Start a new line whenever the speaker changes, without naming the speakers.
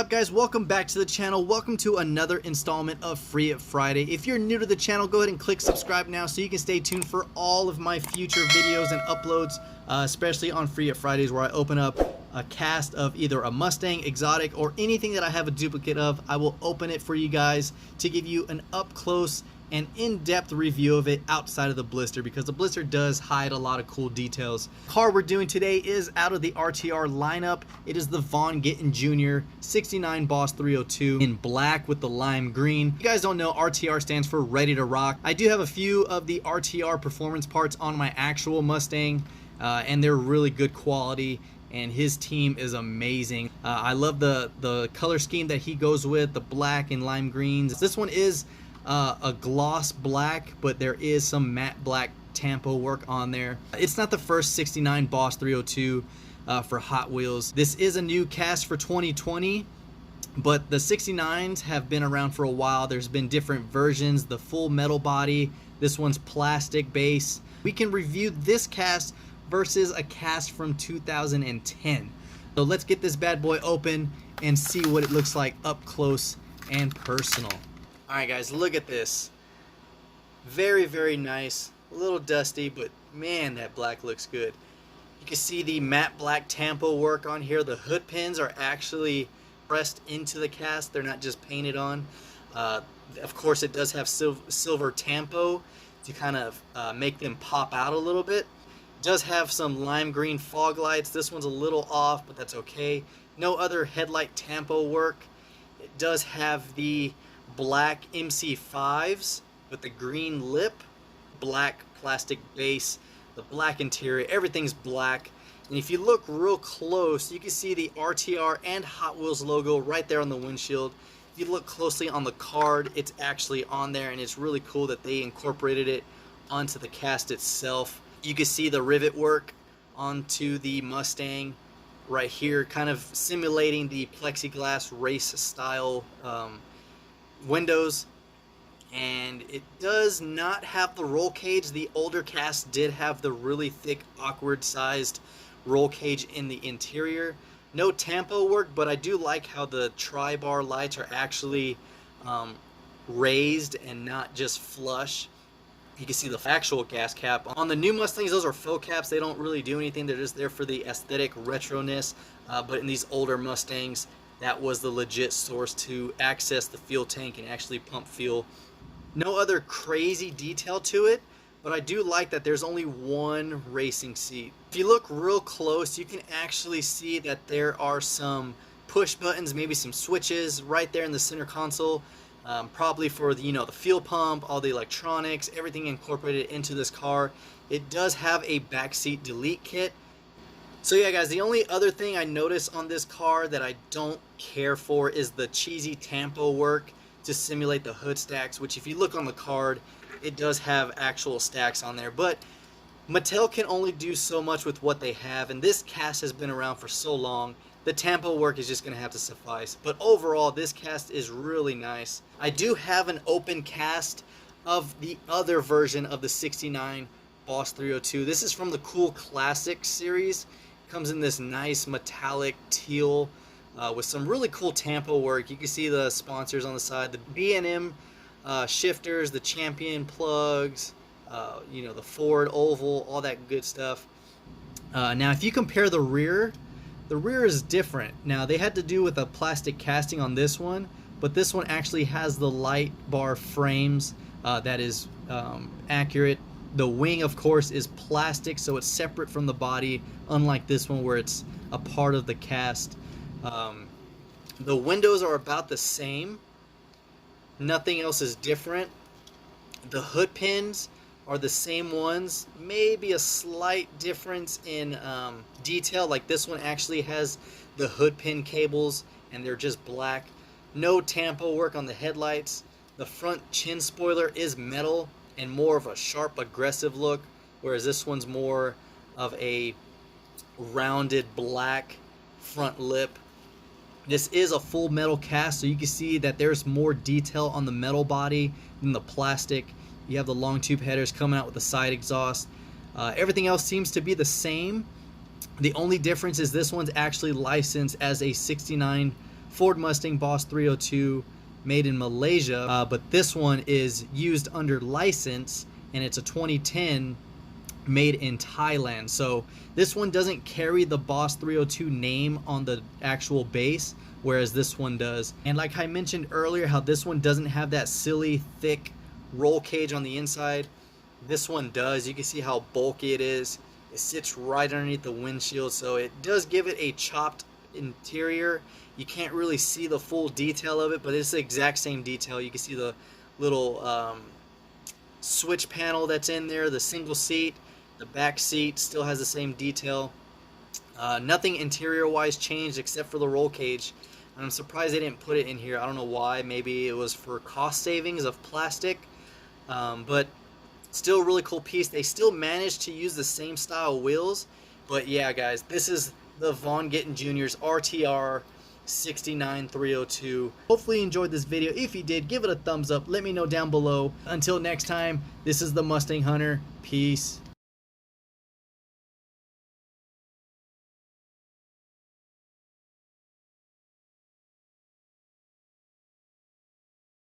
up, guys? Welcome back to the channel. Welcome to another installment of Free It Friday. If you're new to the channel, go ahead and click subscribe now so you can stay tuned for all of my future videos and uploads, especially on Free It Fridays, where I open up a cast of either a Mustang, exotic, or anything that I have a duplicate of. I will open it for you guys to give you an up close and in-depth review of it outside of the blister, because the blister does hide a lot of cool details. The car we're doing today is out of the RTR lineup. It is the Von Gittin Jr. 69 Boss 302 in black with the lime green. If you guys don't know, RTR stands for Ready to Rock. I do have a few of the RTR performance parts on my actual Mustang, and they're really good quality, and his team is amazing. I love the color scheme that he goes with, the black and lime greens. This one is a gloss black, but there is some matte black tampo work on there. It's not the first 69 Boss 302 for Hot Wheels. This is a new cast for 2020, but the 69s have been around for a while. There's been different versions, the full metal body. This one's plastic base. We can review this cast versus a cast from 2010. So let's get this bad boy open and see what it looks like up close and personal. Alright guys, look at this. Very, very nice. A little dusty, but man, that black looks good. You can see the matte black tampo work on here. The hood pins are actually pressed into the cast. They're not just painted on. Of course, it does have silver tampo to kind of make them pop out a little bit. It does have some lime green fog lights. This one's a little off, but that's okay. No other headlight tampo work. It does have the black MC5s with the green lip, black plastic base, the black interior, everything's black. And if you look real close, you can see the RTR and Hot Wheels logo right there on the windshield. If you look closely on the card, it's actually on there, and it's really cool that they incorporated it onto the cast itself. You can see the rivet work onto the Mustang right here, kind of simulating the plexiglass race style windows. And it does not have the roll cage. The older cast did have the really thick, awkward sized roll cage in the interior. No tampo work, but I do like how the tri-bar lights are actually raised and not just flush. You can see the actual gas cap. On the new Mustangs, those are faux caps. They don't really do anything. They're just there for the aesthetic retroness. But in these older Mustangs, that was the legit source to access the fuel tank and actually pump fuel. No other crazy detail to it, but I do like that there's only one racing seat. If you look real close, you can actually see that there are some push buttons, maybe some switches right there in the center console, probably for the, the fuel pump, all the electronics, everything incorporated into this car. It does have a backseat delete kit. So yeah guys, the only other thing I notice on this car that I don't care for is the cheesy tampo work to simulate the hood stacks, which if you look on the card, it does have actual stacks on there. But Mattel can only do so much with what they have, and this cast has been around for so long, the tampo work is just going to have to suffice. But overall, this cast is really nice. I do have an open cast of the other version of the 69 Boss 302. This is from the Cool Classic series. Comes in this nice metallic teal with some really cool tampo work. You can see the sponsors on the side, the B&M shifters, the Champion plugs, the Ford oval, all that good stuff. Now if you compare the rear is different. Now they had to do with a plastic casting on this one, but this one actually has the light bar frames that is accurate. The wing, of course, is plastic, so it's separate from the body, unlike this one where it's a part of the cast. The windows are about the same. Nothing else is different. The hood pins are the same ones. Maybe a slight difference in detail, like this one actually has the hood pin cables, and they're just black. No tampo work on the headlights. The front chin spoiler is metal and more of a sharp, aggressive look, whereas this one's more of a rounded black front lip. This is a full metal cast, so you can see that there's more detail on the metal body than the plastic. You have the long tube headers coming out with the side exhaust. Everything else seems to be the same. The only difference is this one's actually licensed as a 69 Ford Mustang Boss 302 made in Malaysia, but this one is used under license, and it's a 2010 made in Thailand. So this one doesn't carry the Boss 302 name on the actual base, whereas this one does. And like I mentioned earlier, how this one doesn't have that silly thick roll cage on the inside, this one does. You can see how bulky it is. It sits right underneath the windshield, so it does give it a chopped interior. You can't really see the full detail of it, but it's the exact same detail. You can see the little switch panel that's in there, the single seat. The back seat still has the same detail. Nothing interior wise changed except for the roll cage. And I'm surprised they didn't put it in here. I don't know why. Maybe it was for cost savings of plastic. But still a really cool piece. They still managed to use the same style wheels. But yeah, guys, this is the Vaughn Gittin Jr.'s RTR 69302. Hopefully you enjoyed this video. If you did, give it a thumbs up. Let me know down below. Until next time, this is the Mustang Hunter. Peace.